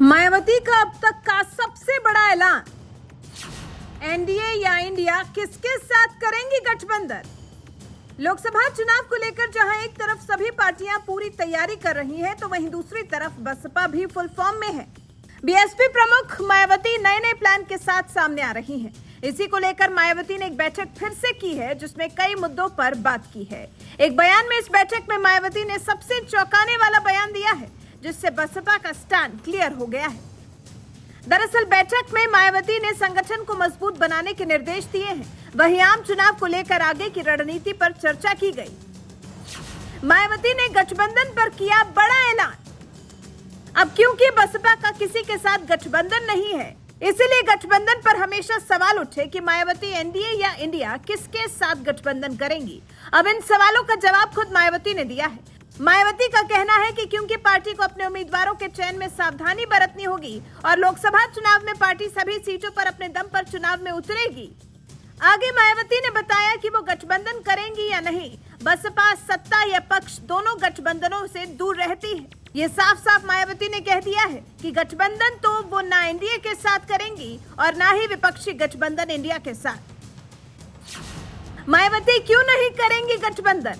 मायावती का अब तक का सबसे बड़ा ऐलान, एनडीए या इंडिया किसके साथ करेंगी गठबंधन। लोकसभा चुनाव को लेकर जहां एक तरफ सभी पार्टियां पूरी तैयारी कर रही हैं, तो वहीं दूसरी तरफ बसपा भी फुल फॉर्म में है। बीएसपी प्रमुख मायावती नए प्लान के साथ सामने आ रही हैं। इसी को लेकर मायावती ने एक बैठक फिर से की है, जिसमें कई मुद्दों पर बात की है। एक बयान में इस बैठक में मायावती ने सबसे चौंकाने वाला बयान दिया है, जिससे बसपा का स्टैंड क्लियर हो गया है। दरअसल बैठक में मायावती ने संगठन को मजबूत बनाने के निर्देश दिए हैं। वहीं आम चुनाव को लेकर आगे की रणनीति पर चर्चा की गई। मायावती ने गठबंधन पर किया बड़ा ऐलान। अब क्योंकि बसपा का किसी के साथ गठबंधन नहीं है, इसीलिए गठबंधन पर हमेशा सवाल उठे कि मायावती एनडीए या इंडिया किसके साथ गठबंधन करेंगी। अब इन सवालों का जवाब खुद मायावती ने दिया है। मायावती का कहना है कि क्योंकि पार्टी को अपने उम्मीदवारों के चयन में सावधानी बरतनी होगी और लोकसभा चुनाव में पार्टी सभी सीटों पर अपने दम पर चुनाव में उतरेगी। आगे मायावती ने बताया कि वो गठबंधन करेंगी या नहीं। बसपा सत्ता या पक्ष दोनों गठबंधनों से दूर रहती है। ये साफ साफ मायावती ने कह दिया है कि गठबंधन तो वो ना एनडीए के साथ करेंगी और ना ही विपक्षी गठबंधन इंडिया के साथ। मायावती क्यों नहीं करेंगी गठबंधन?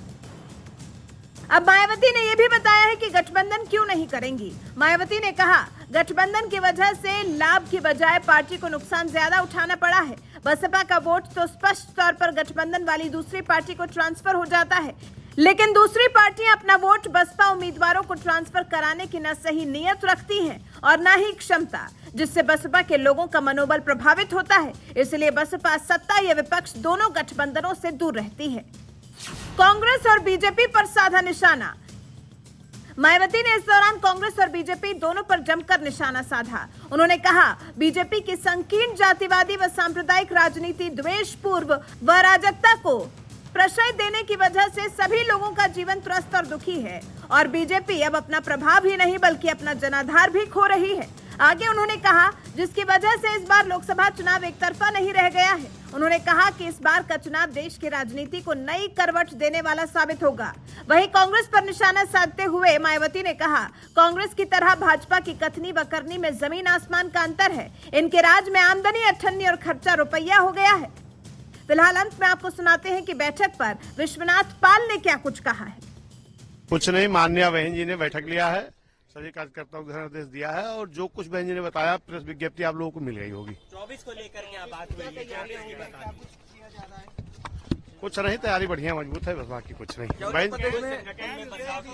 अब मायावती ने यह भी बताया है कि गठबंधन क्यों नहीं करेंगी। मायावती ने कहा, गठबंधन की वजह से लाभ की बजाय पार्टी को नुकसान ज्यादा उठाना पड़ा है। बसपा का वोट तो स्पष्ट तौर पर गठबंधन वाली दूसरी पार्टी को ट्रांसफर हो जाता है, लेकिन दूसरी पार्टियां अपना वोट बसपा उम्मीदवारों को ट्रांसफर कराने की न सही नीयत रखती हैं और न ही क्षमता, जिससे बसपा के लोगों का मनोबल प्रभावित होता है। इसलिए बसपा सत्ता या विपक्ष दोनों गठबंधनों से दूर रहती है। कांग्रेस और बीजेपी पर साधा निशाना। मायावती ने इस दौरान कांग्रेस और बीजेपी दोनों पर जमकर निशाना साधा। उन्होंने कहा, बीजेपी की संकीर्ण जातिवादी व सांप्रदायिक राजनीति, द्वेषपूर्व व अराजकता को प्रश्रय देने की वजह से सभी लोगों का जीवन त्रस्त और दुखी है और बीजेपी अब अपना प्रभाव ही नहीं बल्कि अपना जनाधार भी खो रही है। आगे उन्होंने कहा, जिसकी वजह से इस बार लोकसभा चुनाव एक तरफा नहीं रह गया है। उन्होंने कहा कि इस बार का चुनाव देश की राजनीति को नई करवट देने वाला साबित होगा। वहीं कांग्रेस पर निशाना साधते हुए मायावती ने कहा, कांग्रेस की तरह भाजपा की कथनी व करनी में जमीन आसमान का अंतर है। इनके राज में आमदनी अठन्नी और खर्चा रुपया हो गया है। फिलहाल अंत में आपको सुनाते हैं कि बैठक पर विश्वनाथ पाल ने क्या कुछ कहा है। कुछ नहीं, माननीय बहन जी ने बैठक लिया है, सभी कार्यकर्ताओं को निर्देश दिया है और जो कुछ बहन जी ने बताया प्रेस विज्ञप्ति आप लोगों को मिल गई होगी। 24 को लेकर यहाँ बात हुई है, कुछ नहीं, तैयारी बढ़िया मजबूत है, बस बाकी कुछ नहीं। बहन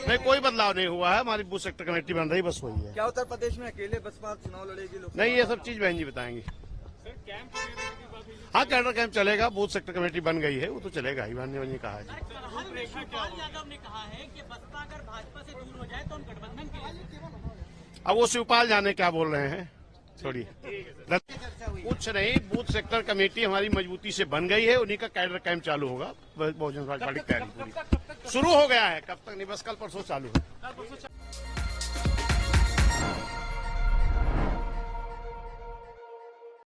नहीं, कोई बदलाव नहीं हुआ है। हमारी बूथ सेक्टर कमेटी बन रही, बस वही है। क्या उत्तर प्रदेश में अकेले बसपा चुनाव लड़ेगी? नहीं, ये सब चीज बहन जी बताएंगी। हाँ, कैडर कैंप चलेगा, बूथ सेक्टर कमेटी बन गई है, वो तो चलेगा ही। बहन जी कहा है यादव ने कहा है कि बसपा अगर भाजपा से दूर हो जाए तो हम गठबंधन के लिए। अब वो शिवपाल जाने क्या बोल रहे हैं, छोड़िए। कुछ नहीं, बूथ सेक्टर कमेटी हमारी मजबूती से बन गई है, उन्हीं का कैडर कैंप चालू होगा। बहुजन समाज पार्टी की तैयारी पूरी शुरू हो गया है। कब तक नहीं, बस कल परसों चालू है।